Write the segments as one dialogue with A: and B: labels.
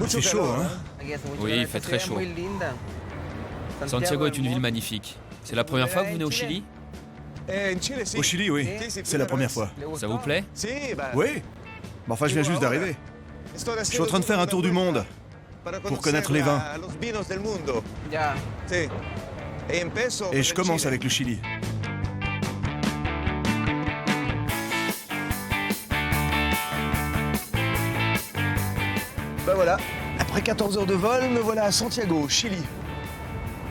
A: C'est chaud, hein?
B: Oui, il fait très chaud. Santiago est une ville magnifique. C'est la première fois que vous venez au Chili?
A: Au Chili, oui. C'est la première fois.
B: Ça vous plaît?
A: Oui. Mais enfin, je viens juste d'arriver. Je suis en train de faire un tour du monde pour connaître les vins. Et je commence avec le Chili. Ben voilà, après 14 heures de vol, me voilà à Santiago, au Chili,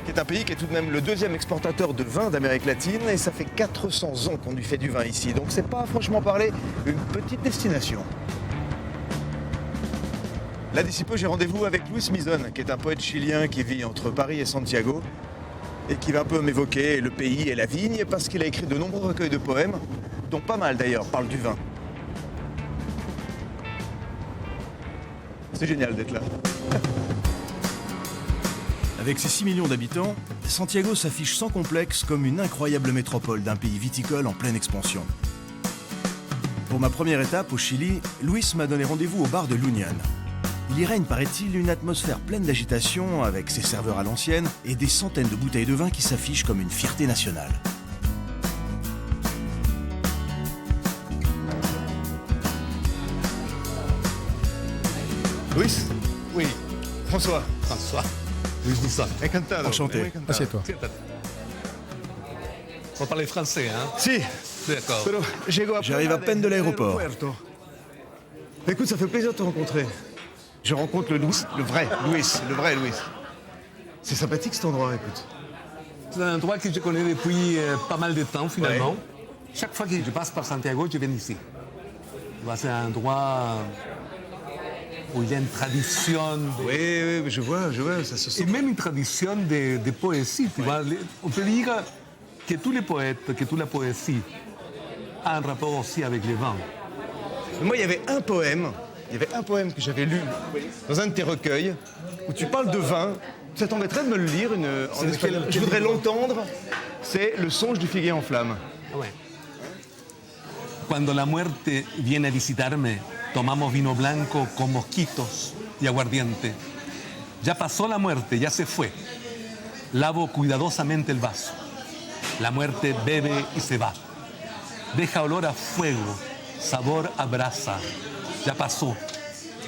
A: qui est un pays qui est tout de même le deuxième exportateur de vin d'Amérique latine, et ça fait 400 ans qu'on lui fait du vin ici, donc c'est pas, franchement parler, une petite destination. Là, d'ici peu, j'ai rendez-vous avec Luis Mizon, qui est un poète chilien qui vit entre Paris et Santiago, et qui va un peu m'évoquer le pays et la vigne, parce qu'il a écrit de nombreux recueils de poèmes, dont pas mal d'ailleurs parlent du vin. C'est génial d'être là. Avec ses 6 millions d'habitants, Santiago s'affiche sans complexe comme une incroyable métropole d'un pays viticole en pleine expansion. Pour ma première étape au Chili, Luis m'a donné rendez-vous au bar de l'Union. Il y règne, paraît-il, une atmosphère pleine d'agitation avec ses serveurs à l'ancienne et des centaines de bouteilles de vin qui s'affichent comme une fierté nationale. Luis?
C: Oui,
A: François.
C: François. Luis Mizon.
A: Encantado. Enchanté.
C: Assieds-toi. On va parler français, hein?
A: Si.
C: D'accord.
A: J'arrive à peine de l'aéroport. Écoute, ça fait plaisir de te rencontrer. Je rencontre le vrai Luis. C'est sympathique cet endroit, écoute.
C: C'est un endroit que je connais depuis pas mal de temps, finalement.
A: Ouais.
C: Chaque fois que je passe par Santiago, je viens ici. C'est un endroit où il y a une tradition.
A: Oui, je vois, ça se sent.
C: Et même une tradition de poésie. Tu vois. On peut dire que tous les poètes, que toute la poésie a un rapport aussi avec le vin.
A: Moi, il y avait un poème que j'avais lu dans un de tes recueils, où tu parles de vin. Ça t'embêterait de me le lire en espagnol? Je voudrais l'entendre. C'est Le songe du figuier en flammes.
C: Ah ouais. Cuando la muerte viene a visitarme, tomamos vino blanco con mosquitos y aguardiente. Ya pasó la muerte, ya se fue. Lavo cuidadosamente el vaso. La muerte bebe y se va. Deja olor a fuego, sabor a brasa. Ya pasó.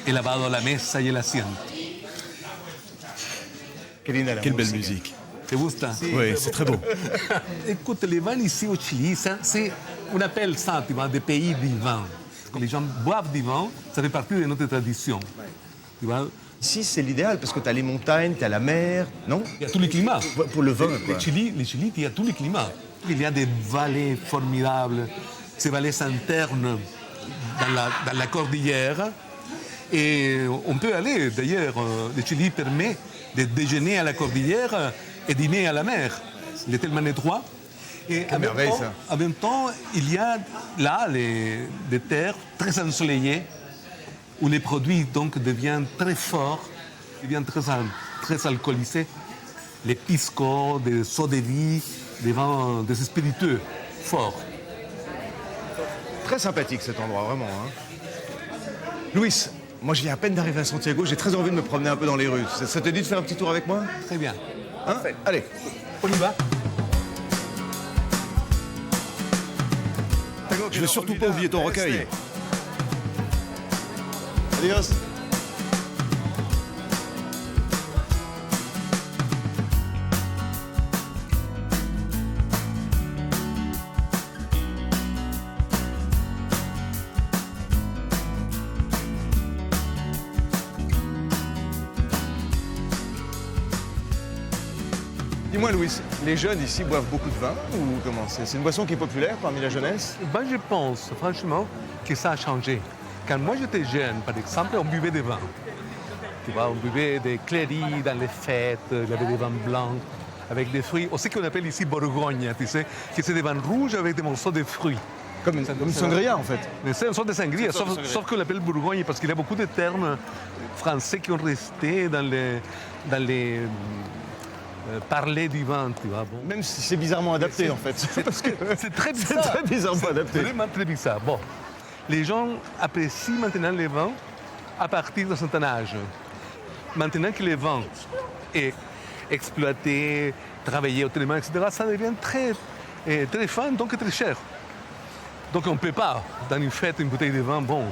C: He lavado la mesa y el asiento.
A: Quelle belle musique.
C: ¿Te gusta?
A: Oui, c'est très beau.
C: Écoute, les vins ici au Chili, on appelle ça, tu vois, des pays du vin. Quand les gens boivent du vin, ça fait partie de notre tradition. Tu vois?
A: Ici, c'est l'idéal, parce que t'as les montagnes, t'as la mer, non?
C: Il y a tous les climats.
A: Pour le vin, quoi.
C: Le Chili, il y a tous les climats. Il y a des vallées formidables, ces vallées internes dans la cordillère. Et on peut aller, d'ailleurs, le Chili permet de déjeuner à la cordillère et dîner à la mer. Il est tellement étroit. Et en même temps, il y a là des terres très ensoleillées où les produits donc deviennent très forts, deviennent très alcoolisés. Les piscos, des eaux-de-vie, des vins, des spiritueux forts.
A: Très sympathique cet endroit, vraiment. Hein. Luis, moi je viens à peine d'arriver à Santiago, j'ai très envie de me promener un peu dans les rues. Ça te dit de faire un petit tour avec moi?
C: Très bien.
A: Hein? Allez,
C: On y va.
A: je vais surtout pas oublier ton recueil. Adios. Dis-moi, Luis, les jeunes ici boivent beaucoup de vin ou comment? C'est une boisson qui est populaire parmi la jeunesse?
C: Ben, je pense, franchement, que ça a changé. Quand moi j'étais jeune, par exemple, on buvait des vins. Tu vois, on buvait des clairies dans les fêtes, il y avait des vins blancs avec des fruits. Aussi qu'on appelle ici Bourgogne, tu sais, qui c'est des vins rouges avec des morceaux de fruits.
A: Comme une sangria, en fait.
C: Mais c'est une sorte de sangria, sauf qu'on l'appelle Bourgogne parce qu'il y a beaucoup de termes français qui ont resté dans les parler du vin, tu vois. Bon.
A: Même si c'est bizarrement adapté, en fait.
C: C'est très bizarre.
A: C'est très bizarrement adapté.
C: C'est vraiment très bizarre. Bon, les gens apprécient maintenant les vins à partir d'un certain âge. maintenant que le vin est exploité, travaillé autrement, etc., ça devient très, très fin, donc très cher. Donc on ne peut pas, dans une fête, une bouteille de vin, bon,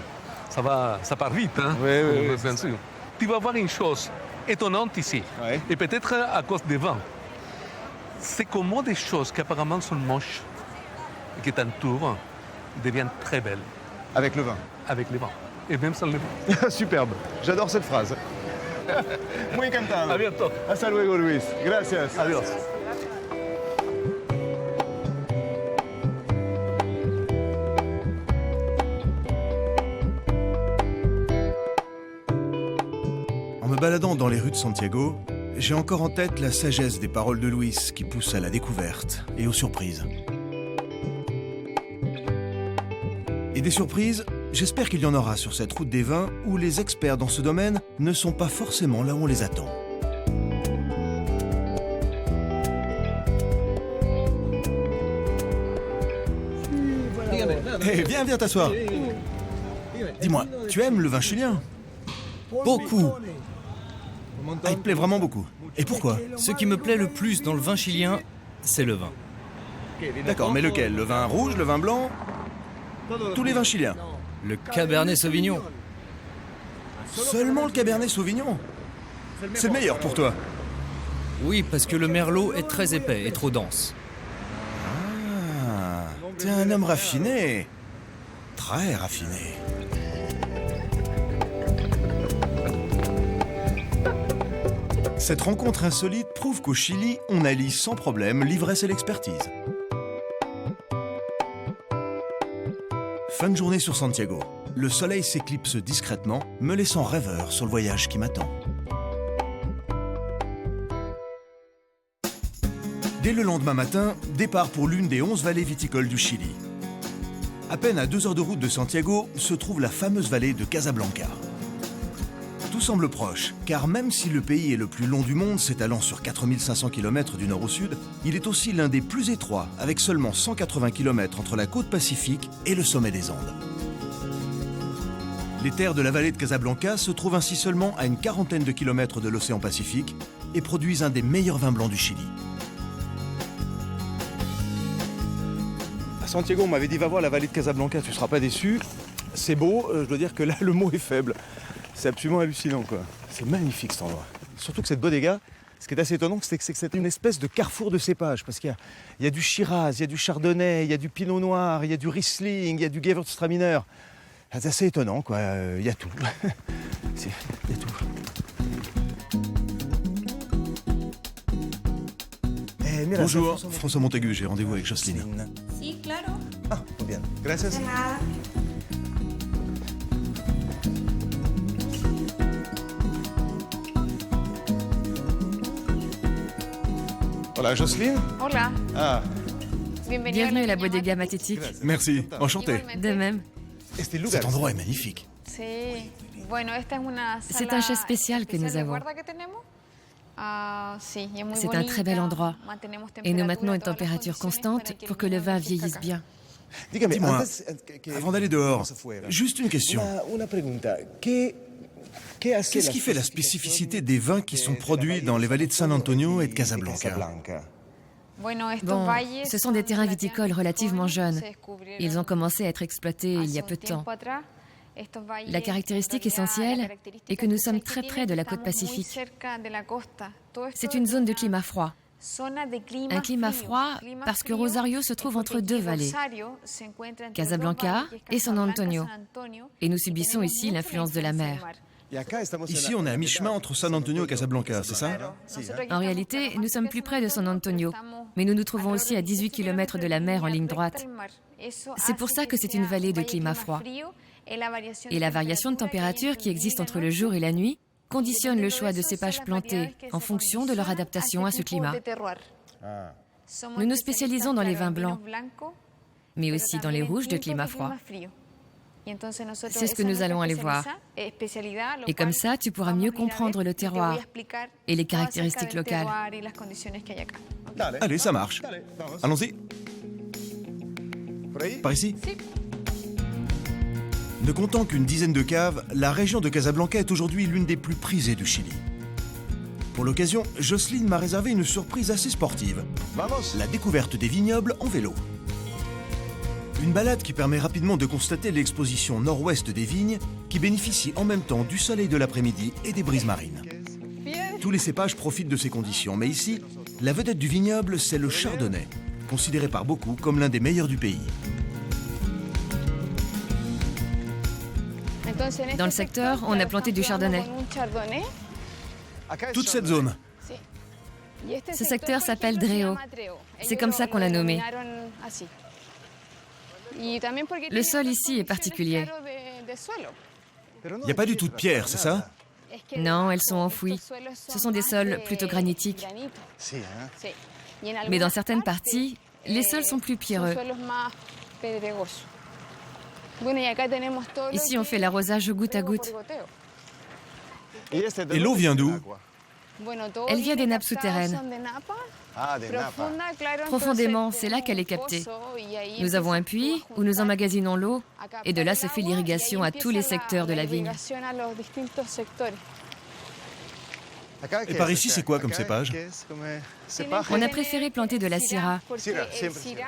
C: ça part vite, hein,
D: Oui,
C: bien sûr. Tu vas voir une chose étonnante ici,
D: Ouais.
C: et peut-être à cause des vins. C'est comment des choses qui apparemment sont moches et qui t'entourent deviennent très belles
D: Avec le vin.
C: avec les vins, et même sans les vins.
D: Superbe. J'adore cette phrase. Muy encantado.
C: À bientôt.
D: Hasta luego, Luis. Gracias.
C: Adios.
A: En me baladant dans les rues de Santiago, j'ai encore en tête la sagesse des paroles de Luis qui poussent à la découverte et aux surprises. Et des surprises, j'espère qu'il y en aura sur cette route des vins où les experts dans ce domaine ne sont pas forcément là où on les attend. Hé, viens t'asseoir. Dis-moi, tu aimes le vin chilien?
B: Beaucoup.
A: Ah, il te plaît vraiment beaucoup. Et pourquoi?
B: Ce qui me plaît le plus dans le vin chilien, c'est le vin.
A: D'accord, mais lequel? Le vin rouge, le vin blanc? Tous les vins chiliens.
B: Le Cabernet Sauvignon.
A: Seulement le Cabernet Sauvignon? C'est le meilleur pour toi.
B: Oui, parce que le Merlot est très épais et trop dense.
A: Ah, t'es un homme raffiné. Très raffiné. Cette rencontre insolite prouve qu'au Chili, on allie sans problème l'ivresse et l'expertise. Fin de journée sur Santiago. Le soleil s'éclipse discrètement, me laissant rêveur sur le voyage qui m'attend. Dès le lendemain matin, départ pour l'une des 11 vallées viticoles du Chili. À peine à 2 heures de route de Santiago se trouve la fameuse vallée de Casablanca. Tout semble proche, car même si le pays est le plus long du monde, s'étalant sur 4500 km du nord au sud, il est aussi l'un des plus étroits, avec seulement 180 km entre la côte pacifique et le sommet des Andes. Les terres de la vallée de Casablanca se trouvent ainsi seulement à une quarantaine de kilomètres de l'océan Pacifique et produisent un des meilleurs vins blancs du Chili.
D: À Santiago, on m'avait dit va voir la vallée de Casablanca, tu seras pas déçu. C'est beau, je dois dire que là, le mot est faible. C'est absolument hallucinant, quoi. C'est magnifique cet endroit. Surtout que cette bodega, ce qui est assez étonnant, c'est que c'est une espèce de carrefour de cépages. Parce qu'il y a du Shiraz, il y a du Chardonnay, il y a du Pinot Noir, il y a du Riesling, il y a du Gewürztraminer. C'est assez étonnant, quoi. Il y a tout. Il y a tout. Mira,
A: Bonjour, François Montaigu, j'ai rendez-vous avec Jocelyne.
E: Sí, claro.
D: Ah, muy bien. Gracias.
E: De nada.
D: Hola, Jocelyne.
E: Hola.
D: Ah,
F: Bienvenue à la Bodega Matétique.
A: Merci, enchanté.
F: De même.
D: este lugar.
A: Cet endroit est magnifique.
E: Sí. Bueno, esta es una
F: C'est
E: sala
F: un chat spécial que nous
E: especial de
F: avons.
E: guarda que tenemos. Ah, sí, y es muy
F: C'est un très bel
E: bonita.
F: endroit.
E: Mantenemos
F: Et nous
E: temperatura,
F: maintenons une
E: todas las
F: température
E: condiciones
F: constante
E: para que el
F: pour que le
E: vino
F: vin
E: envejezca
F: vieillisse
E: acá.
F: bien.
D: Dígame,
A: Dis-moi,
D: antes que
A: avant d'aller dehors,
D: vamos afuera,
A: juste une question.
D: una pregunta.
A: Qu'est-ce qui fait la spécificité des vins qui sont produits dans les vallées de San Antonio et de Casablanca?
E: Bueno, estos
F: Bon,
E: valles
F: ce sont des terrains viticoles relativement jeunes.
E: se descubrieron
F: Ils ont commencé à être exploités il y a
E: hace
F: peu
E: un
F: de temps.
E: tiempo atrás. Estos valles,
F: La caractéristique
E: en realidad,
F: essentielle
E: la
F: est
E: caractéristique
F: que nous sommes
E: especial
F: très
E: que
F: près de la
E: tiene,
F: côte
E: estamos muy
F: Pacifique.
E: cerca de la costa. Todo esto
F: C'est
E: es
F: une zone de
E: una
F: climat froid.
E: zona de clima
F: Un climat
E: frío.
F: froid
E: Clima
F: parce que
E: frío
F: Rosario se trouve
E: porque
F: entre deux
E: aquí
F: vallées,
E: Rosario se encuentra entre
F: Casablanca
E: dos valles,
F: et San
E: Casablanca,
F: Antonio.
E: San Antonio,
F: Et nous
E: y
F: subissons
E: tenemos
F: ici
E: mucho
F: l'influence de la
E: influencia
F: mer.
E: del mar.
A: Ici, on est à mi-chemin entre San Antonio et Casablanca, c'est ça?
E: Nosotros aquí
F: En
E: estamos
F: réalité,
E: claro,
F: nous
E: más
F: sommes
E: cerca
F: plus
E: de
F: près de San Antonio,
E: estamos
F: mais nous nous trouvons aussi à
E: alrededor de
F: 18 km de la mer en ligne droite. C'est pour ça que c'est une vallée de climat froid. Et la variation de température qui existe entre le jour et la nuit conditionne le choix de cépages plantés en fonction de leur adaptation à ce climat. Nous nous spécialisons dans les vins blancs, mais aussi dans les rouges de climat froid. C'est ce que nous allons aller voir. Et comme ça, tu pourras mieux comprendre le terroir et les caractéristiques locales.
A: Allez, ça marche. Allons-y. Par ici? Ne comptant qu'une dizaine de caves, la région de Casablanca est aujourd'hui l'une des plus prisées du Chili. Pour l'occasion, Jocelyne m'a réservé une surprise assez sportive. La découverte des vignobles en vélo. Une balade qui permet rapidement de constater l'exposition nord-ouest des vignes qui bénéficient en même temps du soleil de l'après-midi et des brises marines. Tous les cépages profitent de ces conditions, mais ici, la vedette du vignoble, c'est le chardonnay, considéré par beaucoup comme l'un des meilleurs du pays.
F: Dans le secteur, on a planté du chardonnay.
A: Toute cette zone.
F: Ce secteur s'appelle Dreo. C'est comme ça qu'on l'a nommé. Le sol ici est particulier.
A: Il n'y a pas du tout de pierre, c'est ça?
F: Non, elles sont enfouies. Ce sont des sols plutôt granitiques. Mais dans certaines parties, les sols sont plus pierreux. Ici, on fait l'arrosage goutte à goutte.
A: Et l'eau vient d'où?
F: Elle vient des nappes souterraines. Profondément, c'est là qu'elle est captée. Nous avons un puits où nous emmagasinons l'eau et de là se fait l'irrigation à tous les secteurs de la vigne.
A: Et par ici, c'est quoi comme cépage?
F: On a préféré planter de la syrah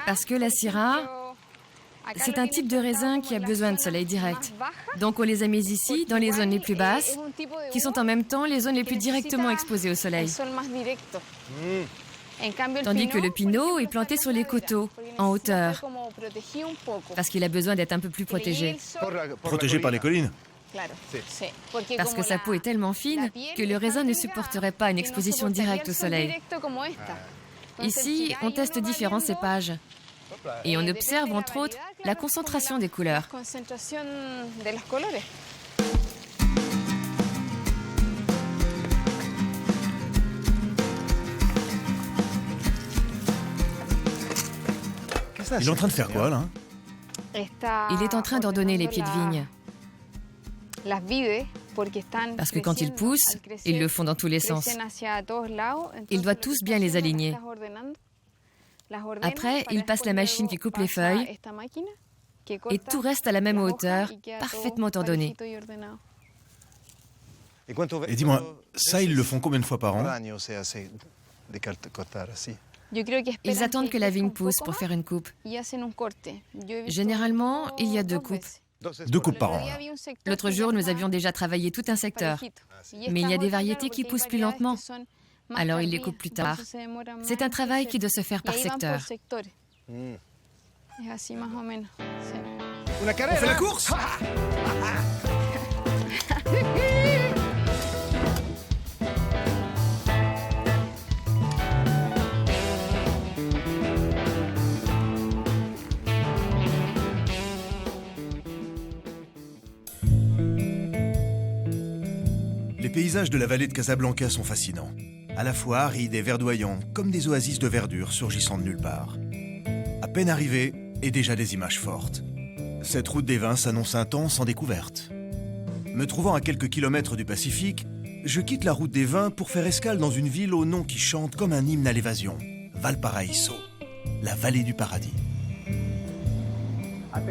F: parce que la syrah, c'est un type de raisin qui a besoin de soleil direct. Donc on les a mis ici, dans les zones les plus basses, qui sont en même temps les zones les plus directement exposées au soleil. Tandis que le pinot est planté sur les coteaux, en hauteur, parce qu'il a besoin d'être un peu plus protégé.
A: Protégé par les collines?
F: Parce que sa peau est tellement fine que le raisin ne supporterait pas une exposition directe au soleil. Ici, on teste différents cépages. Et on observe, entre autres, la concentration des couleurs.
A: Il est en train de faire quoi, là?
F: Il est en train d'ordonner les pieds de vigne. Parce que quand ils poussent, ils le font dans tous les sens. Il doit tous bien les aligner. Après, il passe la machine qui coupe les feuilles et tout reste à la même hauteur, parfaitement ordonné.
A: Et dis-moi, ça, ils le font combien de fois par an?
F: Ils attendent que la vigne pousse pour faire une coupe. Généralement, il y a 2 coupes.
A: 2 coupes par an, là.
F: L'autre jour, nous avions déjà travaillé tout un secteur. Mais il y a des variétés qui poussent plus lentement. Alors ils les coupent plus tard. C'est un travail qui doit se faire par secteur.
A: On fait la course? Les paysages de la vallée de Casablanca sont fascinants. À la fois arides et verdoyants, comme des oasis de verdure surgissant de nulle part. À peine arrivé, et déjà des images fortes. Cette route des vins s'annonce un temps sans découverte. Me trouvant à quelques kilomètres du Pacifique, je quitte la route des vins pour faire escale dans une ville au nom qui chante comme un hymne à l'évasion, Valparaíso, la vallée du paradis.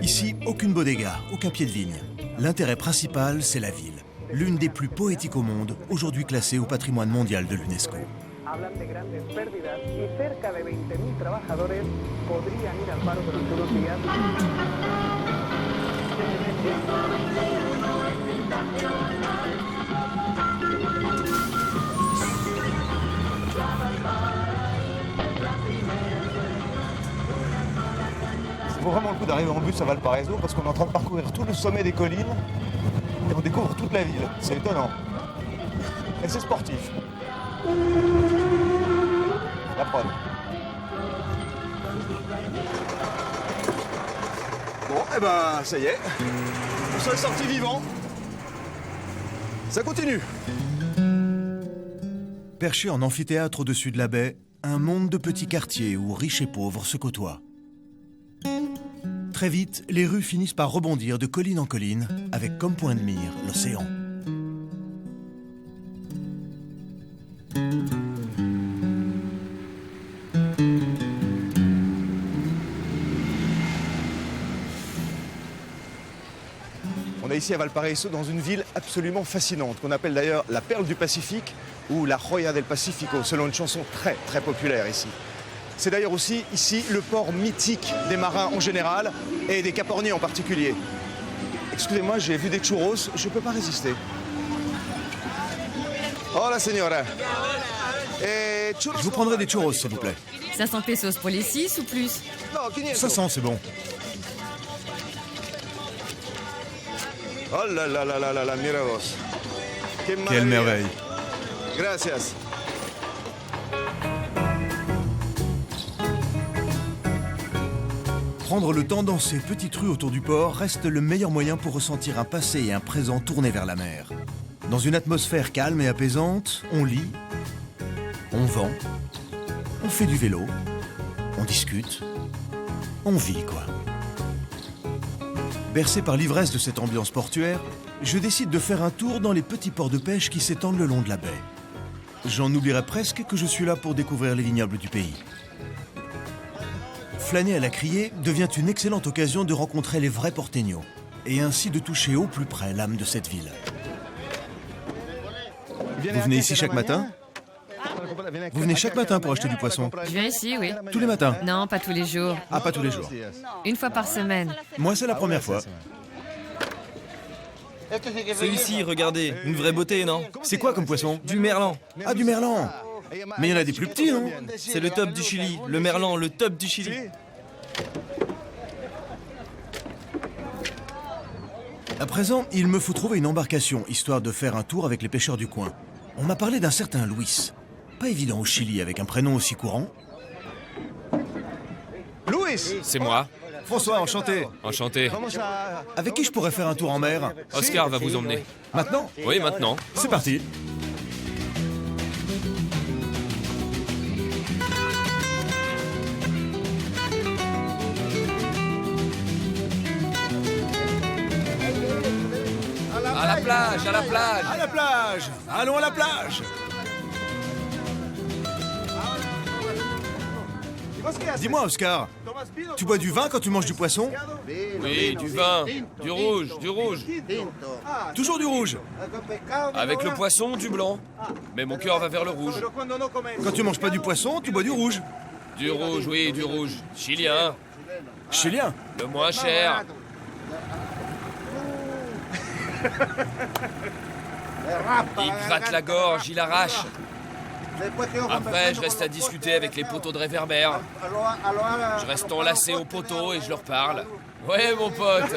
A: Ici, aucune bodega, aucun pied de vigne. L'intérêt principal, c'est la ville. L'une des plus poétiques au monde, aujourd'hui classée au patrimoine mondial de l'UNESCO.
D: Ça vaut vraiment le coup d'arriver en bus à Valparaíso parce qu'on est en train de parcourir tout le sommet des collines et on découvre toute la ville. C'est étonnant. Et c'est sportif. La prod. Bon, et ben ça y est. On s'en est sorti vivant. Ça continue.
A: Perché en amphithéâtre au-dessus de la baie, un monde de petits quartiers où riches et pauvres se côtoient. Très vite, les rues finissent par rebondir de colline en colline, avec comme point de mire l'océan.
D: On est ici à Valparaiso, dans une ville absolument fascinante, qu'on appelle d'ailleurs la perle du Pacifique ou la Joya del Pacífico, selon une chanson très très populaire ici. C'est d'ailleurs aussi ici le port mythique des marins en général et des caporniers en particulier. Excusez-moi, j'ai vu des churros, je ne peux pas résister. Hola, señora.
A: Je vous prendrai des churros, s'il vous plaît.
F: 500 pesos pour les 6 ou plus?
A: 500, c'est bon.
D: Oh là là là là là là, mira vos.
A: Quelle merveille.
D: Gracias.
A: Prendre le temps dans ces petites rues autour du port reste le meilleur moyen pour ressentir un passé et un présent tournés vers la mer. Dans une atmosphère calme et apaisante, on lit, on vend, on fait du vélo, on discute, on vit quoi. Bercé par l'ivresse de cette ambiance portuaire, je décide de faire un tour dans les petits ports de pêche qui s'étendent le long de la baie. J'en oublierais presque que je suis là pour découvrir les vignobles du pays. Flâner à la criée devient une excellente occasion de rencontrer les vrais porteños et ainsi de toucher au plus près l'âme de cette ville. Vous venez ici chaque matin? Vous venez chaque matin pour acheter du poisson?
F: Je viens ici, oui.
A: Tous les matins?
F: Non, pas tous les jours.
A: Ah, pas tous les jours.
F: Une fois par semaine.
A: Moi, c'est la première fois.
B: Celui-ci, regardez, une vraie beauté, non?
A: C'est quoi comme poisson?
B: Du merlan.
A: Ah, du merlan. Mais il y en a des plus petits, non?
B: C'est le top du Chili. Le merlan, le top du Chili.
A: À présent, il me faut trouver une embarcation, histoire de faire un tour avec les pêcheurs du coin. On m'a parlé d'un certain Luis. Pas évident au Chili avec un prénom aussi courant.
D: Luis.
B: C'est moi.
A: François, enchanté.
B: Enchanté.
A: Avec qui je pourrais faire un tour en mer?
B: Oscar va vous emmener.
A: Maintenant?
B: Oui, maintenant.
A: C'est parti.
B: À la plage, à la plage.
A: À la plage! Allons à la plage! Dis-moi, Oscar, tu bois du vin quand tu manges du poisson?
B: Oui, du vin, du rouge, du rouge.
A: Toujours du rouge.
B: Avec le poisson, du blanc. Mais mon cœur va vers le rouge.
A: Quand tu manges pas du poisson, tu bois du rouge.
B: Du rouge, oui, du rouge. Chilien,
A: Chilien.
B: le moins cher. Il gratte la gorge, il arrache. Après, je reste à discuter avec les poteaux de réverbère. Je reste enlacé aux poteaux et je leur parle. Ouais, mon pote.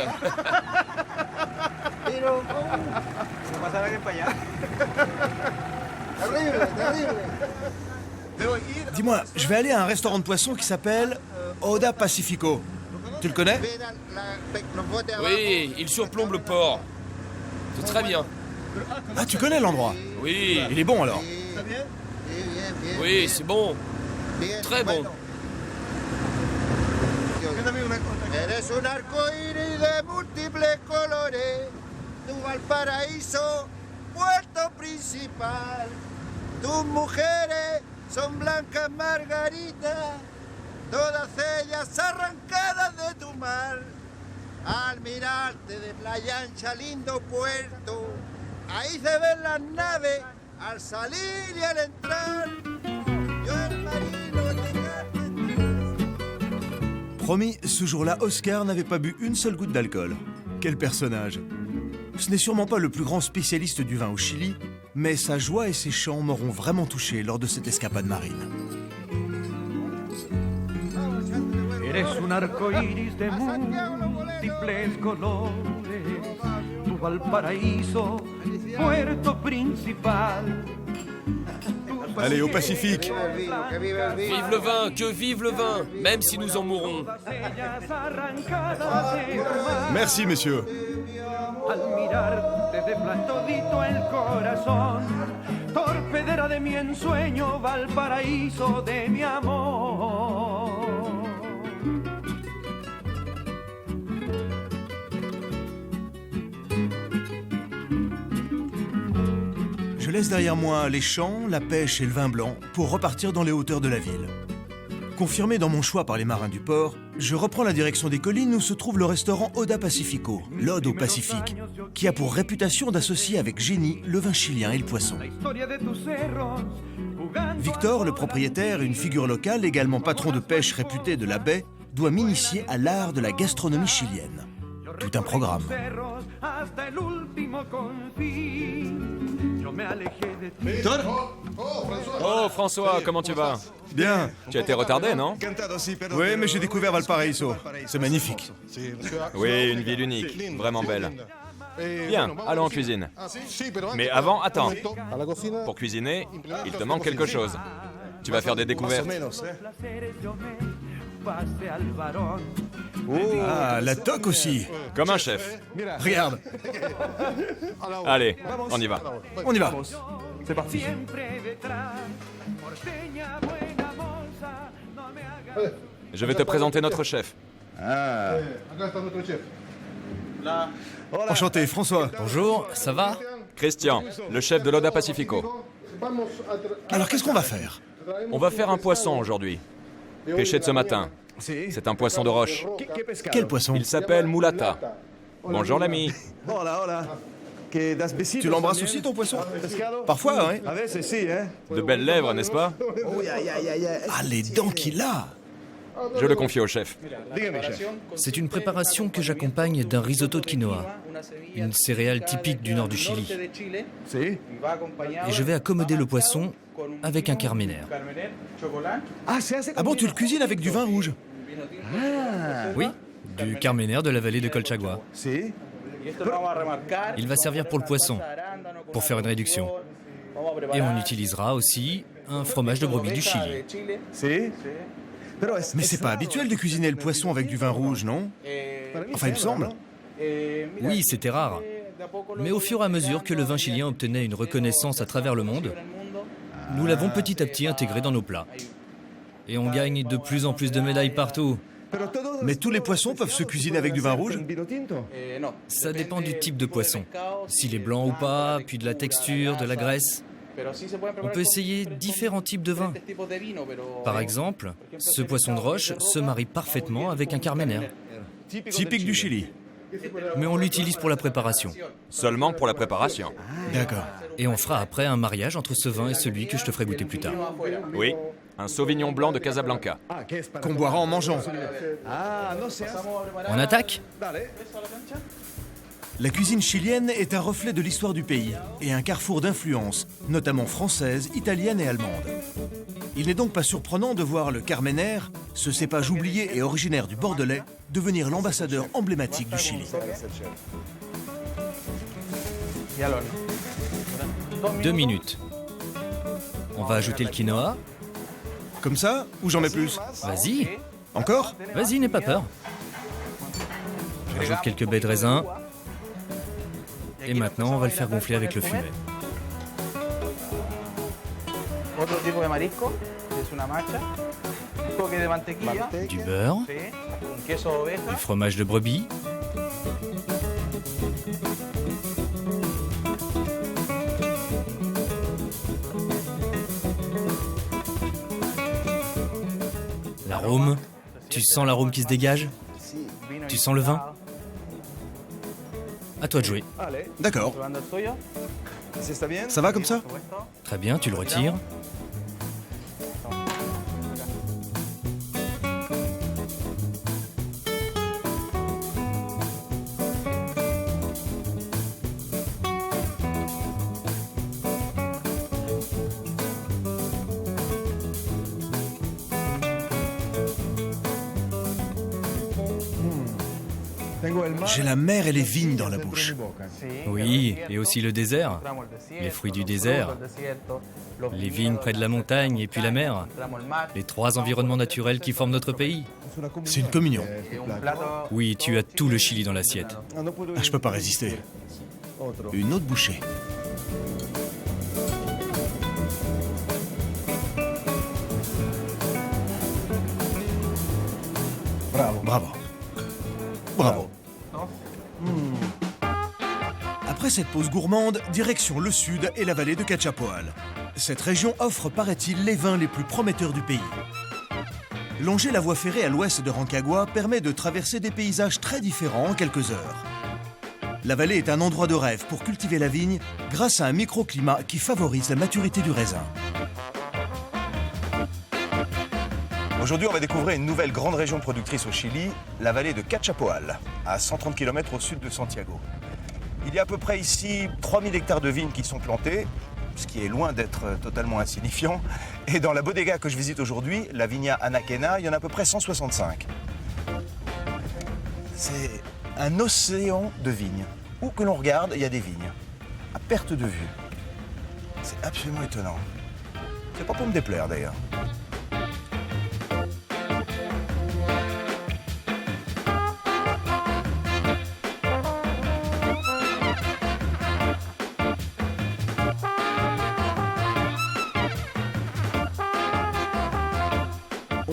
A: Dis-moi, je vais aller à un restaurant de poisson qui s'appelle Oda Pacifico. Tu le connais?
B: Oui, il surplombe le port. C'est très bien.
A: Ah, tu connais l'endroit?
B: Oui,
A: Il est bon alors.
B: oui, c'est bon. Très bon.
G: Eres un arcoíris de múltiples colores, tu Valparaíso, puerto principal. Tus mujeres son blancas margaritas, todas ellas arrancadas de tu mar. Al mirarte de playa ancha, lindo puerto, ahí se ven las naves al salir y al entrar. Yo el marino te
A: Promis, ce jour-là, Oscar n'avait pas bu une seule goutte d'alcool. Quel personnage! Ce n'est sûrement pas le plus grand spécialiste du vin au Chili, mais sa joie et ses chants m'auront vraiment touché lors de cette escapade marine.
H: Eres un arcoíris de múltiples colores, tu Valparaíso, puerto principal.
A: Allez, au Pacifique!
B: Vive le vin, que vive le vin, même si nous en mourrons.
A: Merci, messieurs.
H: Al mirarte de todito el corazón, torpedera de mi ensueño, Valparaíso de mi amor.
A: Je laisse derrière moi les champs, la pêche et le vin blanc pour repartir dans les hauteurs de la ville. Confirmé dans mon choix par les marins du port, je reprends la direction des collines où se trouve le restaurant Oda Pacifico, l'Ode au Pacifique, qui a pour réputation d'associer avec génie le vin chilien et le poisson. Victor, le propriétaire, une figure locale, également patron de pêche réputé de la baie, doit m'initier à l'art de la gastronomie chilienne. Tout un programme.
I: Victor ? Oh, François, comment tu vas ?
D: Bien.
I: Tu as été retardé, non ?
D: Oui, mais j'ai découvert Valparaiso. C'est magnifique.
I: Oui, une ville unique, vraiment belle. Bien, allons en cuisine. Mais avant, attends. Pour cuisiner, il te manque quelque chose. Tu vas faire des découvertes.
A: Ah, la toque aussi.
I: Comme un chef.
A: Regarde,
I: Allez, on y va.
A: on y va.
D: C'est parti.
I: Je vais te présenter notre chef.
A: Enchanté, François.
J: Bonjour, ça va?
I: Christian, le chef de l'Oda Pacifico.
A: Alors qu'est-ce qu'on va faire?
I: On va faire un poisson aujourd'hui. Pêché de ce matin. C'est un poisson de roche.
A: Quel poisson?
I: Il s'appelle mulata. Bonjour l'ami.
A: Tu l'embrasses aussi ton poisson? Parfois, oui.
I: De belles lèvres, n'est-ce pas?
A: Ah, les dents qu'il a!
I: Je le confie au chef.
J: C'est une préparation que j'accompagne d'un risotto de quinoa, une céréale typique du nord du Chili. Et je vais accommoder le poisson avec un carmener.
A: Ah bon, tu le cuisines avec du vin rouge?
J: Oui, du carmener de la vallée de Colchagua. Il va servir pour le poisson, pour faire une réduction. Et on utilisera aussi un fromage de brebis du Chili.
A: Mais c'est pas habituel de cuisiner le poisson avec du vin rouge, non? Enfin, il me semble.
J: Oui, c'était rare. Mais au fur et à mesure que le vin chilien obtenait une reconnaissance à travers le monde, nous l'avons petit à petit intégré dans nos plats. Et on gagne de plus en plus de médailles partout.
A: Mais tous les poissons peuvent se cuisiner avec du vin rouge?
J: Ça dépend du type de poisson. S'il est blanc ou pas, puis de la texture, de la graisse. On peut essayer différents types de vins. Par exemple, ce poisson de roche se marie parfaitement avec un carmener.
A: Typique du Chili.
J: Mais on l'utilise pour la préparation.
I: Seulement pour la préparation.
A: D'accord.
J: Et on fera après un mariage entre ce vin et celui que je te ferai goûter plus tard.
I: Oui, un Sauvignon blanc de Casablanca.
A: Qu'on boira en mangeant.
J: On attaque ?
A: La cuisine chilienne est un reflet de l'histoire du pays et un carrefour d'influences, notamment françaises, italiennes et allemandes. Il n'est donc pas surprenant de voir le carmener, ce cépage oublié et originaire du Bordelais, devenir l'ambassadeur emblématique du Chili.
J: 2 minutes. On va ajouter le quinoa.
A: Comme ça, ou j'en mets plus?
J: Vas-y,
A: Encore?
J: vas-y, n'aie pas peur. J'ajoute quelques baies de raisin. Et maintenant, on va le faire gonfler avec le fumet. Du beurre, du fromage de brebis, l'arôme. Tu sens l'arôme qui se dégage? Tu sens le vin? À toi de jouer.
A: D'accord. Ça va comme ça?
J: Très bien, tu le retires.
A: J'ai la mer et les vignes dans la bouche.
J: Oui, et aussi le désert, les fruits du désert, les vignes près de la montagne et puis la mer, les 3 environnements naturels qui forment notre pays.
A: C'est une communion.
J: Oui, tu as tout le Chili dans l'assiette.
A: Ah, je peux pas résister. Une autre bouchée. Bravo. Bravo. Après cette pause gourmande, direction le sud et la vallée de Cachapoal. Cette région offre, paraît-il, les vins les plus prometteurs du pays. Longer la voie ferrée à l'ouest de Rancagua permet de traverser des paysages très différents en quelques heures. La vallée est un endroit de rêve pour cultiver la vigne grâce à un microclimat qui favorise la maturité du raisin. Aujourd'hui, on va découvrir une nouvelle grande région productrice au Chili, la vallée de Cachapoal, à 130 km au sud de Santiago. Il y a à peu près ici 3000 hectares de vignes qui sont plantés, ce qui est loin d'être totalement insignifiant. Et dans la bodega que je visite aujourd'hui, la Viña Anaquena, il y en a à peu près 165. C'est un océan de vignes. Où que l'on regarde, il y a des vignes, à perte de vue. C'est absolument étonnant. C'est pas pour me déplaire d'ailleurs.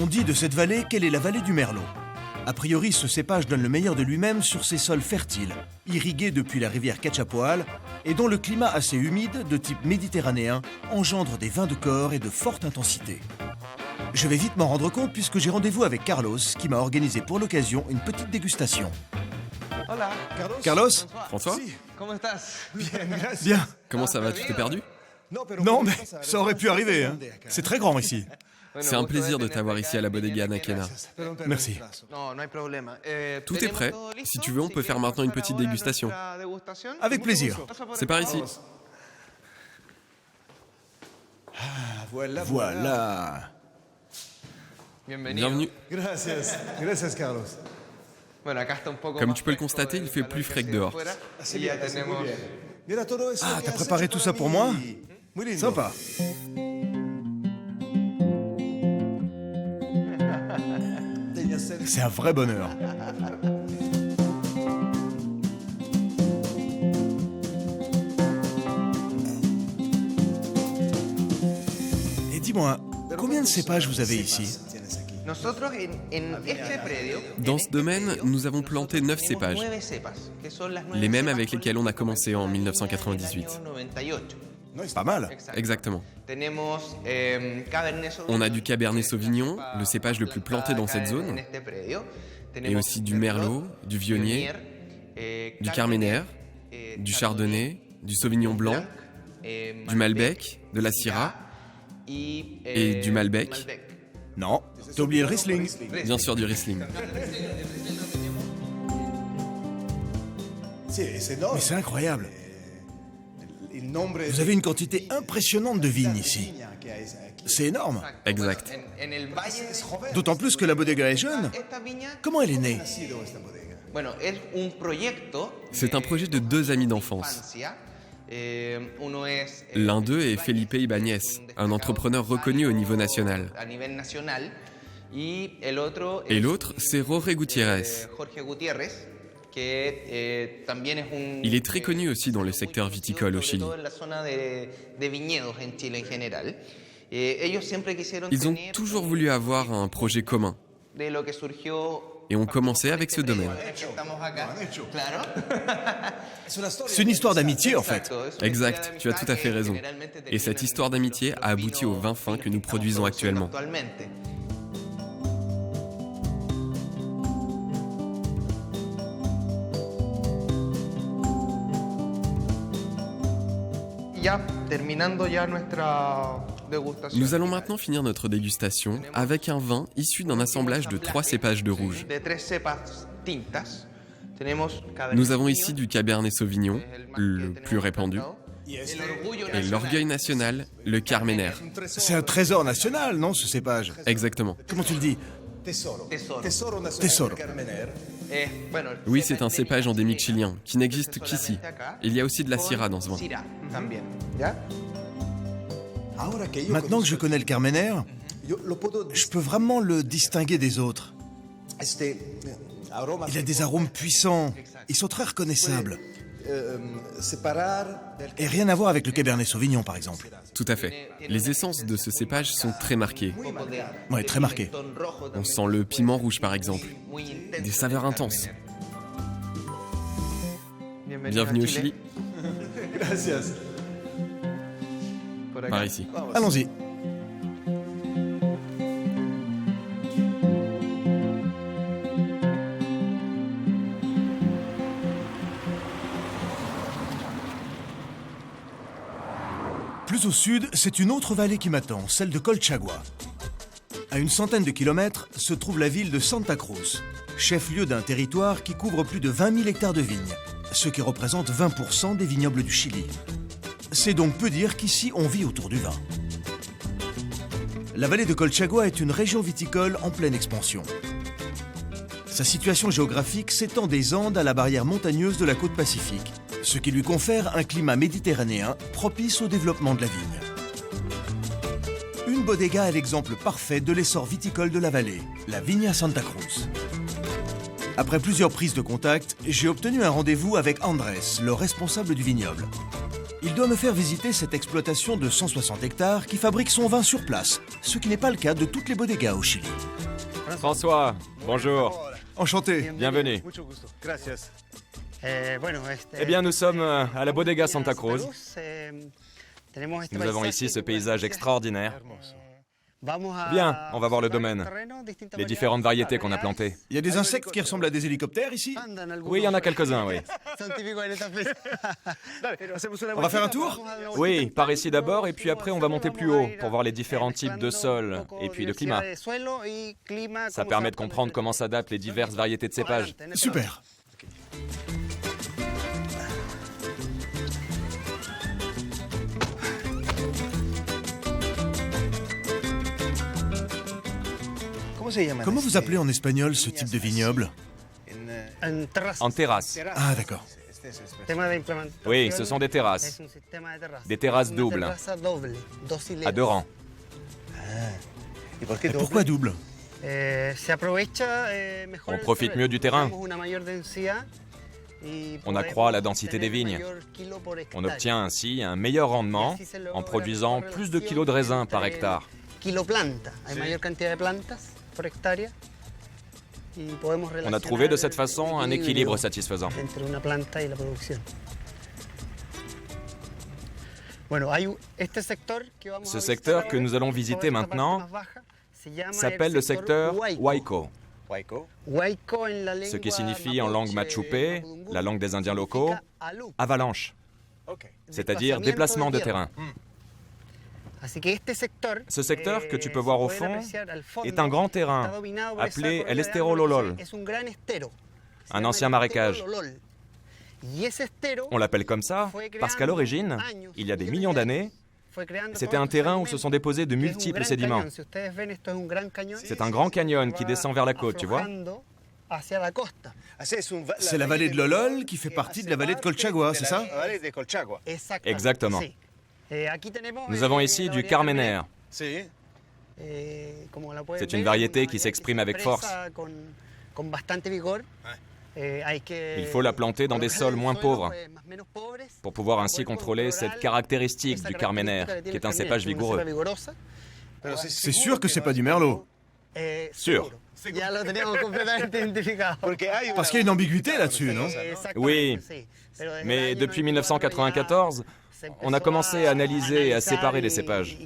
A: On dit de cette vallée qu'elle est la vallée du Merlot. A priori, ce cépage donne le meilleur de lui-même sur ces sols fertiles, irrigués depuis la rivière Cachapoal, et dont le climat assez humide, de type méditerranéen, engendre des vins de corps et de forte intensité. Je vais vite m'en rendre compte puisque j'ai rendez-vous avec Carlos, qui m'a organisé pour l'occasion une petite dégustation.
K: Hola,
A: Carlos?
I: François?
K: ¿Cómo estás?
A: Bien.
I: Comment ça va, tu t'es perdu?
A: Non, mais ça aurait pu arriver, hein. C'est très grand ici.
I: C'est un plaisir de t'avoir ici à la bodega Anaquena.
A: Merci.
I: Tout est prêt. Si tu veux, on peut faire maintenant une petite dégustation.
A: Avec plaisir.
I: C'est par ici.
A: Voilà.
I: Bienvenue.
D: Gracias, Carlos.
I: Comme tu peux le constater, il fait plus frais que dehors.
A: Ah, t'as préparé tout ça pour moi? Sympa. C'est un vrai bonheur. Et dis-moi, combien de cépages vous avez ici?
I: Dans ce domaine, nous avons planté 9 cépages, les mêmes avec lesquels on a commencé en 1998.
A: Pas mal.
I: Exactement. On a du Cabernet Sauvignon, le cépage le plus planté dans cette zone, et aussi du Merlot, du Viognier, du Carmenère, du Chardonnay, du Sauvignon blanc, du Malbec, de la Syrah et du Malbec.
A: Non, t'as oublié le Riesling.
I: Bien sûr, du Riesling.
A: Mais c'est incroyable. Vous avez une quantité impressionnante de vignes ici. C'est énorme.
I: Exact.
A: D'autant plus que la bodega est jeune. Comment elle est née?
I: C'est un projet de 2 amis d'enfance. L'un d'eux est Felipe Ibáñez, un entrepreneur reconnu au niveau national. Et l'autre, c'est Jorge Gutiérrez. Il est très connu aussi dans le secteur viticole au Chili. Ils ont toujours voulu avoir un projet commun. Et ont commencé avec ce domaine.
A: C'est une histoire d'amitié en fait.
I: Exact, tu as tout à fait raison. Et cette histoire d'amitié a abouti au vin fin que nous produisons actuellement. Nous allons maintenant finir notre dégustation avec un vin issu d'un assemblage de 3 cépages de rouge. Nous avons ici du Cabernet Sauvignon, le plus répandu, et l'orgueil national, le Carmenère.
A: C'est un trésor national, non, ce cépage?
I: Exactement.
A: Comment tu le dis? Tesoro.
I: Oui, c'est un cépage endémique chilien, qui n'existe qu'ici. Il y a aussi de la Syrah dans ce vin.
A: Maintenant que je connais le Carmenère, je peux vraiment le distinguer des autres. Il a des arômes puissants, ils sont très reconnaissables. Et rien à voir avec le Cabernet Sauvignon, par exemple.
I: Tout à fait. Les essences de ce cépage sont très marquées.
A: Oui, très marquées.
I: On sent le piment rouge, par exemple. Des saveurs intenses. Bienvenue au Chili.
D: Gracias.
I: Par ici.
A: Allons-y. Plus au sud, c'est une autre vallée qui m'attend, celle de Colchagua. À une centaine de kilomètres se trouve la ville de Santa Cruz, chef-lieu d'un territoire qui couvre plus de 20 000 hectares de vignes, ce qui représente 20% des vignobles du Chili. C'est donc peu dire qu'ici on vit autour du vin. La vallée de Colchagua est une région viticole en pleine expansion. Sa situation géographique s'étend des Andes à la barrière montagneuse de la côte pacifique, ce qui lui confère un climat méditerranéen propice au développement de la vigne. Une bodega est l'exemple parfait de l'essor viticole de la vallée, la Viña Santa Cruz. Après plusieurs prises de contact, j'ai obtenu un rendez-vous avec Andrés, le responsable du vignoble. Il doit me faire visiter cette exploitation de 160 hectares qui fabrique son vin sur place, ce qui n'est pas le cas de toutes les bodegas au Chili.
L: François, bonjour.
A: Enchanté.
L: Bienvenue. Eh bien, nous sommes à la bodega Santa Cruz. Nous avons ici ce paysage extraordinaire. Viens, on va voir le domaine, les différentes variétés qu'on a plantées.
A: Il y a des insectes qui ressemblent à des hélicoptères ici?
L: Oui, il y en a quelques-uns, oui.
A: On va faire un tour?
L: Oui, par ici d'abord, et puis après on va monter plus haut pour voir les différents types de sols et puis de climat. Ça permet de comprendre comment s'adaptent les diverses variétés de cépages.
A: Super. Comment vous appelez en espagnol ce type de vignoble?
L: En terrasse.
A: Ah, d'accord.
L: Oui, ce sont des terrasses. Des terrasses doubles. À 2 rangs.
A: Et pourquoi double?
L: On profite mieux du terrain. On accroît la densité des vignes. On obtient ainsi un meilleur rendement en produisant plus de kilos de raisins par hectare. On a trouvé de cette façon un équilibre satisfaisant. Ce secteur que nous allons visiter maintenant s'appelle le secteur Huayco, ce qui signifie en langue machupé, la langue des Indiens locaux, avalanche, c'est-à-dire déplacement de terrain. Ce secteur que tu peux voir au fond est un grand terrain appelé El Estero Lolol, un ancien marécage. On l'appelle comme ça parce qu'à l'origine, il y a des millions d'années, c'était un terrain où se sont déposés de multiples sédiments. C'est un grand canyon qui descend vers la côte, tu vois?
A: C'est la vallée de Lolol qui fait partie de la vallée de Colchagua, c'est ça?
L: Exactement. Nous avons ici du Carmener. C'est une variété qui s'exprime avec force. Il faut la planter dans des sols moins pauvres pour pouvoir ainsi contrôler cette caractéristique du Carmener, qui est un cépage vigoureux.
A: C'est sûr que c'est pas du Merlot.
L: Sûr.
A: Parce qu'il y a une ambiguïté là-dessus, non?
L: Oui, mais depuis 1994, on a commencé à analyser et à séparer les cépages.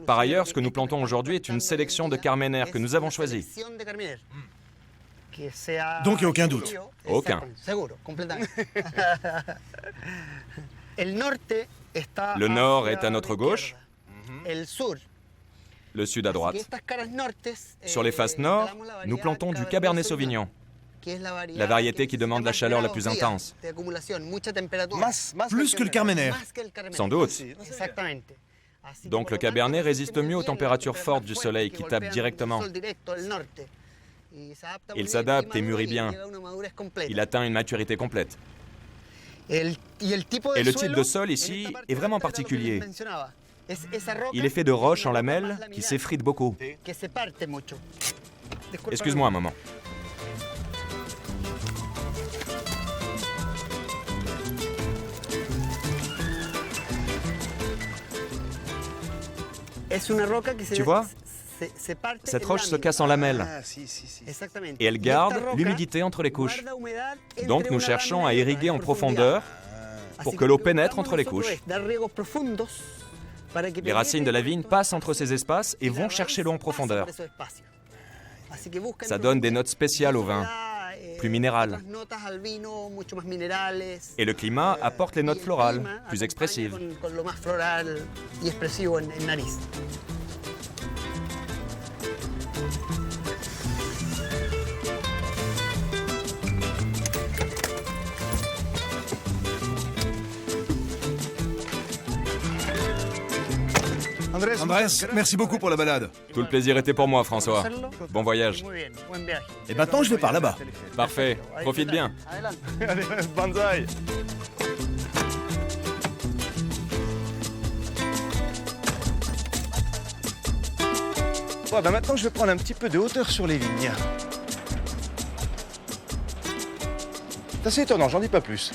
L: Par ailleurs, ce que nous plantons aujourd'hui est une sélection de Carmener que nous avons choisi.
A: Donc il n'y a aucun doute?
L: Aucun. Le nord est à notre gauche, le sud à droite. Sur les faces nord, nous plantons du Cabernet Sauvignon, la variété qui demande la chaleur la plus intense.
A: Plus que le Carmener?
L: Sans doute. Donc le Cabernet résiste mieux aux températures fortes du soleil qui tapent directement. Il s'adapte et mûrit bien. Il atteint une maturité complète. Et le type de sol ici est vraiment particulier. Il est fait de roches en lamelles qui s'effritent beaucoup. Excuse-moi un moment. Tu vois, cette roche se casse en lamelles et elle garde l'humidité entre les couches. Donc nous cherchons à irriguer en profondeur pour que l'eau pénètre entre les couches. Les racines de la vigne passent entre ces espaces et vont chercher l'eau en profondeur. Ça donne des notes spéciales au vin, plus minéral. Et le climat apporte les notes florales, plus expressives.
A: Andrés, merci beaucoup pour la balade.
L: Tout le plaisir était pour moi, François. Bon voyage.
A: Et maintenant, je vais par là-bas.
L: Parfait. Profite bien.
D: Allez, banzai. Maintenant, je vais prendre un petit peu de hauteur sur les lignes. C'est assez étonnant, j'en dis pas plus.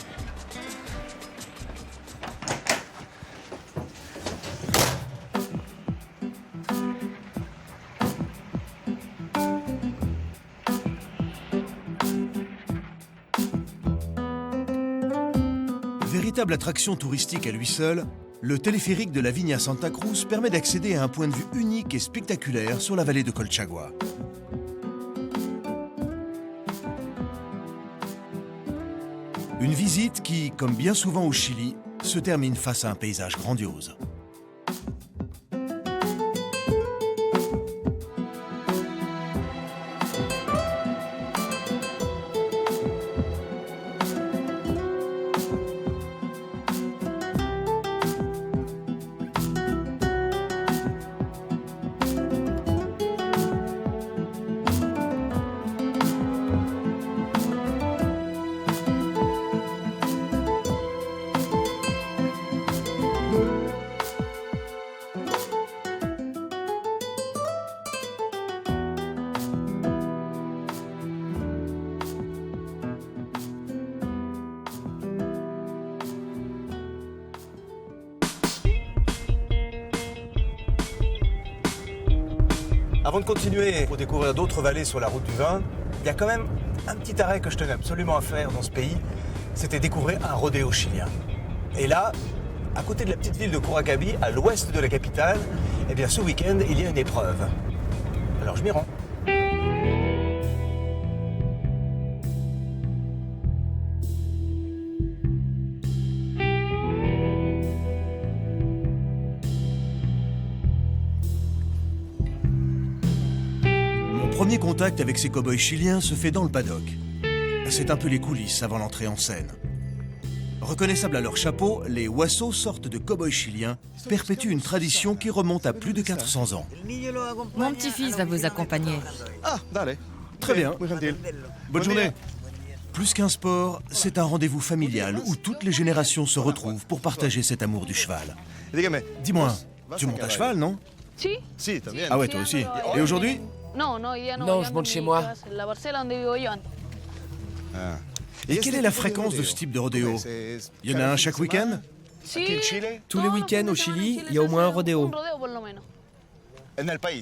A: Véritable attraction touristique à lui seul, le téléphérique de la Viña Santa Cruz permet d'accéder à un point de vue unique et spectaculaire sur la vallée de Colchagua. Une visite qui, comme bien souvent au Chili, se termine face à un paysage grandiose.
D: Avant de continuer pour découvrir d'autres vallées sur la route du vin, il y a quand même un petit arrêt que je tenais absolument à faire dans ce pays, c'était découvrir un rodéo chilien. Et là, à côté de la petite ville de Curacaví, à l'ouest de la capitale, eh bien ce week-end, il y a une épreuve. Alors je m'y rends.
A: Premier contact avec ces cow-boys chiliens se fait dans le paddock. C'est un peu les coulisses avant l'entrée en scène. Reconnaissables à leur chapeau, les Huasos, sortes de cow-boys chiliens, perpétuent une tradition qui remonte à plus de 400 ans.
F: Mon petit-fils va vous accompagner.
D: Ah, dale.
A: Très bien. Bonne journée. Plus qu'un sport, c'est un rendez-vous familial où toutes les générations se retrouvent pour partager cet amour du cheval. Dis-moi, tu montes à cheval, non?
D: Si, también.
A: Ah ouais, toi aussi. Et aujourd'hui?
B: Non, je monte chez moi.
A: Et quelle est la fréquence de ce type de rodéo? Il y en a un chaque week-end?
J: Tous les week-ends au Chili, il y a au moins un rodéo.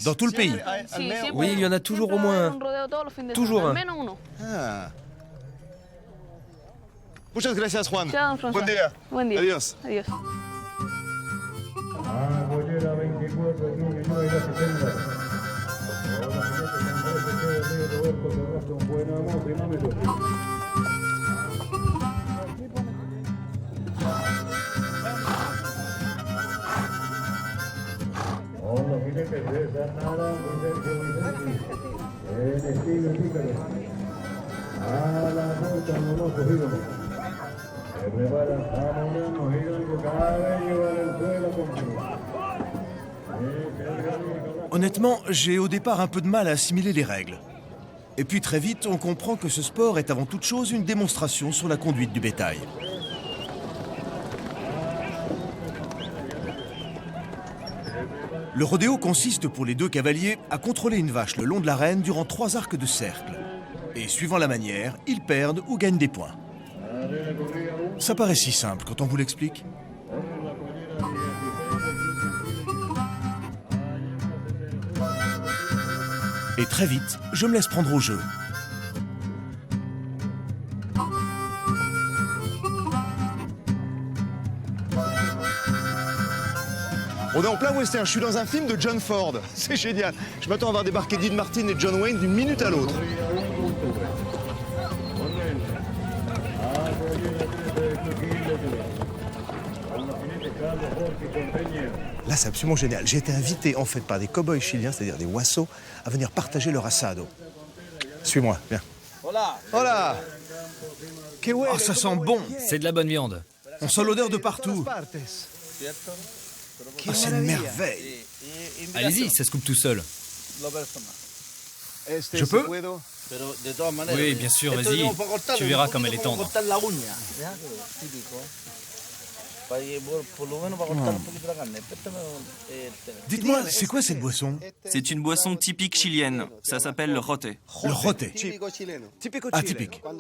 A: Dans tout le pays?
J: Oui, il y en a toujours au moins un. Toujours un.
D: Muchas gracias, Juan.
E: Chao, François.
D: Buen día.
E: Buen día.
D: Adiós.
E: Adiós.
A: Honnêtement, j'ai au départ un peu de mal à assimiler les règles. Et puis très vite, on comprend que ce sport est avant toute chose une démonstration sur la conduite du bétail. Le rodéo consiste pour les deux cavaliers à contrôler une vache le long de l'arène durant 3 arcs de cercle. Et suivant la manière, ils perdent ou gagnent des points. Ça paraît si simple quand on vous l'explique. Et très vite, je me laisse prendre au jeu.
D: On est en plein western, je suis dans un film de John Ford. C'est génial. Je m'attends à voir débarquer Dean Martin et John Wayne d'une minute à l'autre. Là, c'est absolument génial. J'ai été invité, en fait, par des cow-boys chiliens, c'est-à-dire des wassos, à venir partager leur asado. Suis-moi, viens. Hola.
A: Oh, ça sent bon.
J: C'est de la bonne viande.
A: On sent l'odeur de partout. Ah, c'est une merveille.
J: Allez-y, ça se coupe tout seul.
A: Je peux?
J: Oui, bien sûr, vas-y. Tu verras comme elle est tendre.
A: Dites-moi, c'est quoi cette boisson?
M: C'est une boisson typique chilienne. Ça s'appelle le jote.
A: Le jote. Ah, typique.
M: Quand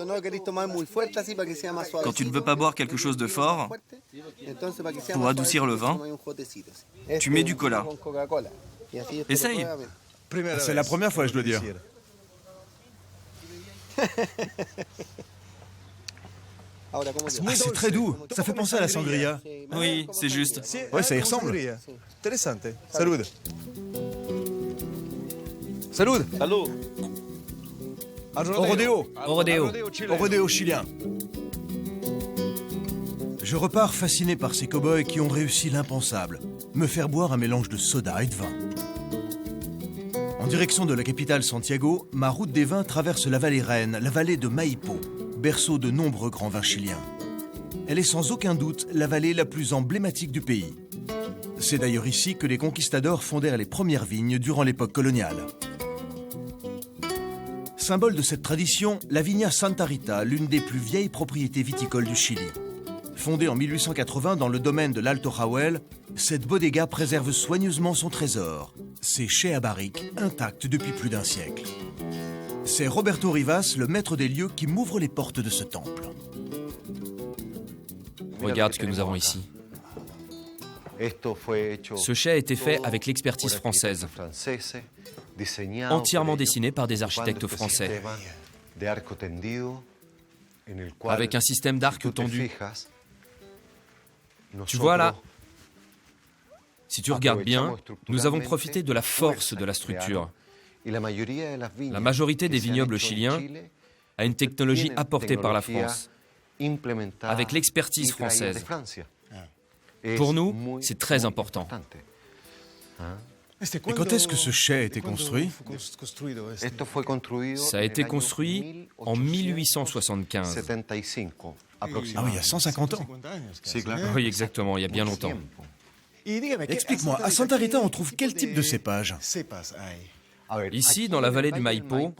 M: tu ne veux pas boire quelque chose de fort, pour adoucir le vin, tu mets du cola. Essaye.
A: C'est la première fois, je dois dire. Ah, c'est très doux. Ça fait penser à la sangria.
M: Oui, c'est juste.
A: Ouais, ça y ressemble.
D: Intéressant. Salud. Salud.
A: Au rodéo.
J: Au rodéo.
A: Au rodéo chilien. Je repars fasciné par ces cow-boys qui ont réussi l'impensable. Me faire boire un mélange de soda et de vin. En direction de la capitale Santiago, ma route des vins traverse la vallée reine, la vallée de Maipo, berceau de nombreux grands vins chiliens. Elle est sans aucun doute la vallée la plus emblématique du pays. C'est d'ailleurs ici que les conquistadors fondèrent les premières vignes durant l'époque coloniale. Symbole de cette tradition, la Viña Santa Rita, l'une des plus vieilles propriétés viticoles du Chili. Fondée en 1880 dans le domaine de l'Alto Jahuel, cette bodega préserve soigneusement son trésor, ses chais à barriques intacts depuis plus d'un siècle. C'est Roberto Rivas, le maître des lieux, qui m'ouvre les portes de ce temple.
B: Regarde ce que nous avons ici. Ce chai a été fait avec l'expertise française, entièrement dessiné par des architectes français, avec un système d'arcs tendus. Tu vois là, si tu regardes bien, nous avons profité de la force de la structure. La majorité des vignobles chiliens a une technologie apportée par la France, avec l'expertise française. Pour nous, c'est très important.
A: Et quand est-ce que ce chai a été construit?
B: Ça a été construit en 1875.
A: Ah oui, il y a 150 ans.
B: Oui, exactement, il y a bien longtemps.
A: Explique-moi, à Santa Rita, on trouve quel type de cépage?
B: Ici, dans la vallée du Maipo,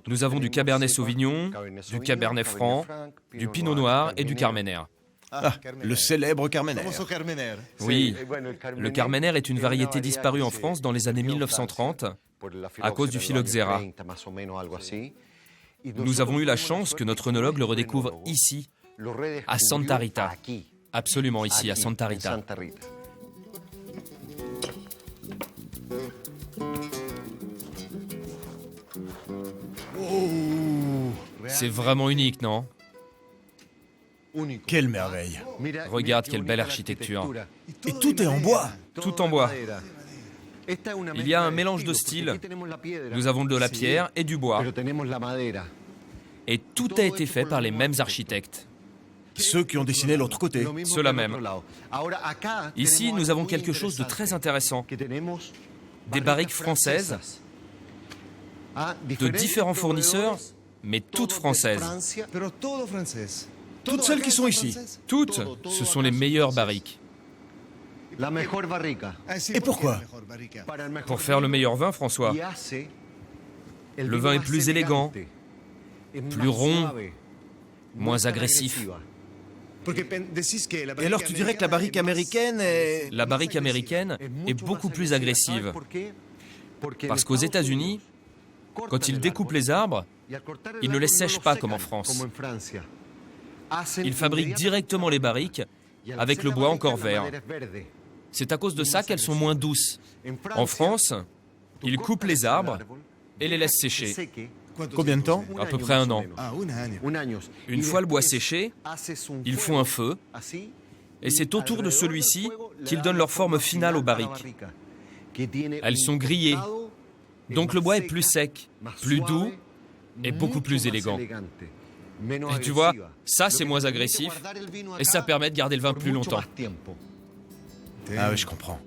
B: nous avons du Cabernet Sauvignon, du Cabernet Franc, du Pinot Noir et du Carmenère.
A: Ah, le célèbre Carmenère.
B: Oui, le Carmenère est une variété disparue en France dans les années 1930 à cause du phylloxéra. Nous avons eu la chance que notre œnologue le redécouvre ici, à Santa Rita. Absolument ici, à Santa Rita. C'est vraiment unique, non?
A: Quelle merveille!
B: Regarde quelle belle architecture.
A: Et tout est en bois!
B: Tout en bois. Il y a un mélange de styles. Nous avons de la pierre et du bois. Et tout a été fait par les mêmes architectes.
A: Ceux qui ont dessiné l'autre côté.
B: Ceux-là même. Ici, nous avons quelque chose de très intéressant. Des barriques françaises, de différents fournisseurs, mais toutes françaises.
A: Toutes celles qui sont ici.
B: Toutes, ce sont les meilleures barriques.
A: Et pourquoi?
B: Pour faire le meilleur vin, François. Le vin est plus élégant, plus rond, moins agressif.
A: Et alors tu dirais que la barrique américaine est...
B: La barrique américaine est beaucoup plus agressive. Parce qu'aux États-Unis, quand ils découpent les arbres, ils ne les sèchent pas comme en France. Ils fabriquent directement les barriques avec le bois encore vert. C'est à cause de ça qu'elles sont moins douces. En France, ils coupent les arbres et les laissent sécher.
A: Combien de temps?
B: À peu près 1 an. Une fois le bois séché, ils font un feu, et c'est autour de celui-ci qu'ils donnent leur forme finale aux barriques. Elles sont grillées, donc le bois est plus sec, plus doux et beaucoup plus élégant. Et tu vois, ça c'est moins agressif, et ça permet de garder le vin plus longtemps.
A: Ah oui, je comprends.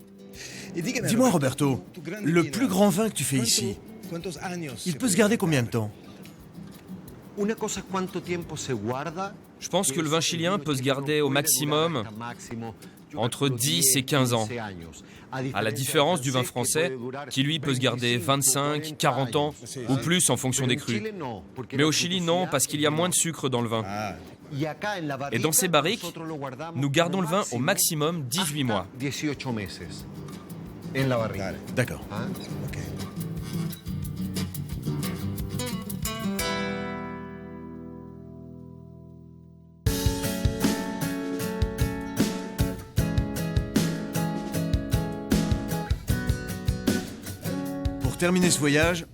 A: Dis-moi, Roberto, le plus grand vin que tu fais ici, il peut se garder combien de temps?
B: Je pense que le vin chilien peut se garder au maximum entre 10 et 15 ans. À la différence du vin français, qui lui peut se garder 25, 40 ans ou plus en fonction des crus. Mais au Chili, non, parce qu'il y a moins de sucre dans le vin. Et dans ces barriques, nous gardons le vin au maximum 18 mois.
A: D'accord. Ok. Pour terminer ce voyage,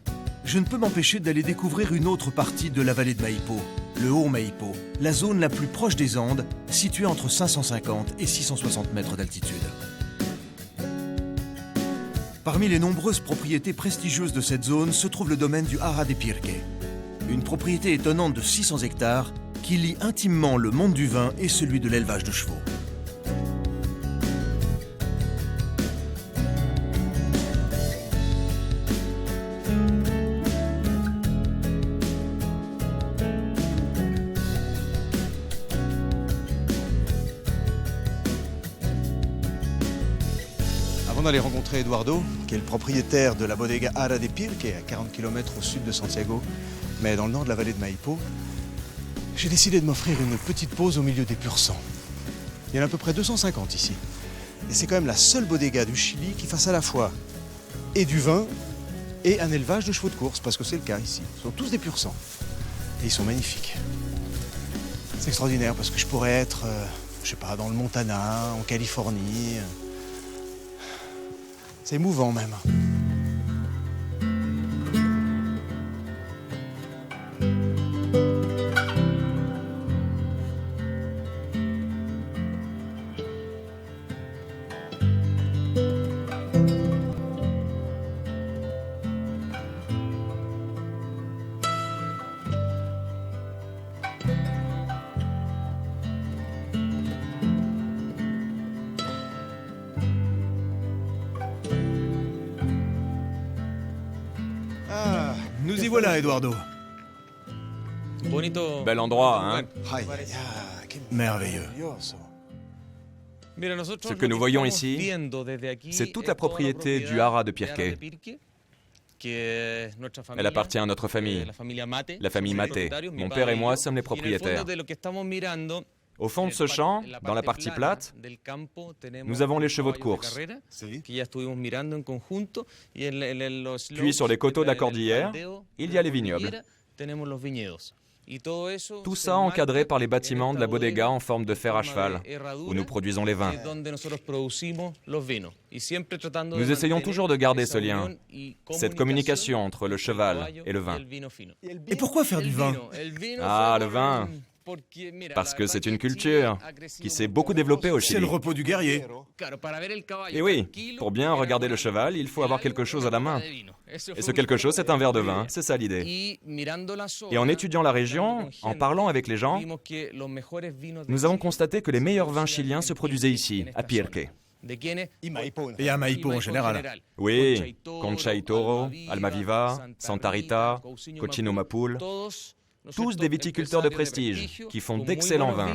A: je ne peux m'empêcher d'aller découvrir une autre partie de la vallée de Maipo, le Haut Maipo, la zone la plus proche des Andes, située entre 550 et 660 mètres d'altitude. Parmi les nombreuses propriétés prestigieuses de cette zone se trouve le domaine du Hara de Pirque, une propriété étonnante de 600 hectares qui lie intimement le monde du vin et celui de l'élevage de chevaux.
D: Avant d'aller rencontrer Eduardo, qui est le propriétaire de la bodega Hara de Pirque, à 40 km au sud de Santiago, mais dans le nord de la vallée de Maipo, j'ai décidé de m'offrir une petite pause au milieu des pur sang. Il y en a à peu près 250 ici. Et c'est quand même la seule bodega du Chili qui fasse à la fois et du vin et un élevage de chevaux de course, parce que c'est le cas ici. Ils sont tous des pur sang. Et ils sont magnifiques. C'est extraordinaire parce que je pourrais être, je sais pas, dans le Montana, en Californie. C'est émouvant même.
A: Nous y voilà, Eduardo.
L: Bel endroit, hein?
A: Merveilleux.
L: Ce que nous voyons ici, c'est toute la propriété du Hara de Pirque. Elle appartient à notre famille, la famille Mate. Mon père et moi sommes les propriétaires. Au fond de ce champ, dans la partie plate, nous avons les chevaux de course. Puis sur les coteaux de la cordillère, il y a les vignobles. Tout ça encadré par les bâtiments de la bodega en forme de fer à cheval, où nous produisons les vins. Nous essayons toujours de garder ce lien, cette communication entre le cheval et le vin.
A: Et pourquoi faire du vin?
L: Ah, le vin! Parce que c'est une culture qui s'est beaucoup développée au Chili.
A: C'est le repos du guerrier.
L: Et oui, pour bien regarder le cheval, il faut avoir quelque chose à la main. Et ce quelque chose, c'est un verre de vin, c'est ça l'idée. Et en étudiant la région, en parlant avec les gens, nous avons constaté que les meilleurs vins chiliens se produisaient ici, à Pirque.
A: Et à Maipo en général.
L: Oui, Concha y Toro, Almaviva, Santa Rita, Cochino Mapul. Tous des viticulteurs de prestige qui font d'excellents vins.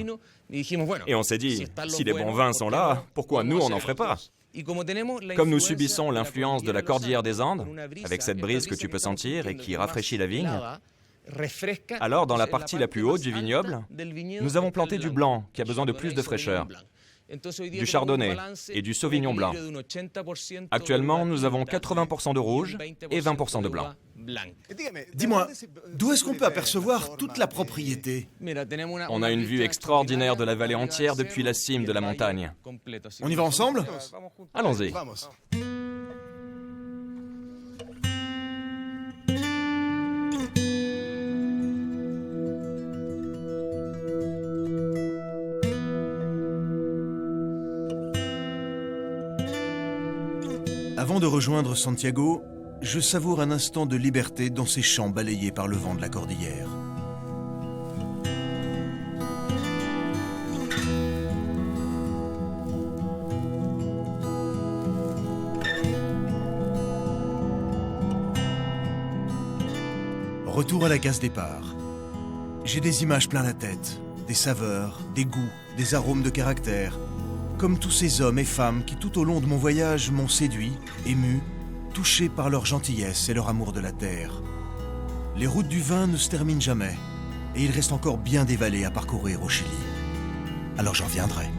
L: Et on s'est dit, si les bons vins sont là, pourquoi nous on n'en ferait pas? Comme nous subissons l'influence de la cordillère des Andes, avec cette brise que tu peux sentir et qui rafraîchit la vigne, alors dans la partie la plus haute du vignoble, nous avons planté du blanc qui a besoin de plus de fraîcheur, du chardonnay et du sauvignon blanc. Actuellement, nous avons 80% de rouge et 20% de blanc.
A: Dis-moi, d'où est-ce qu'on peut apercevoir toute la propriété?
L: On a une vue extraordinaire de la vallée entière depuis la cime de la montagne.
A: On y va ensemble?
L: Allons-y.
A: Avant de rejoindre Santiago, je savoure un instant de liberté dans ces champs balayés par le vent de la cordillère. Retour à la case départ. J'ai des images plein la tête, des saveurs, des goûts, des arômes de caractère, comme tous ces hommes et femmes qui tout au long de mon voyage m'ont séduit, ému, touché par leur gentillesse et leur amour de la terre. Les routes du vin ne se terminent jamais, et il reste encore bien des vallées à parcourir au Chili. Alors j'en viendrai.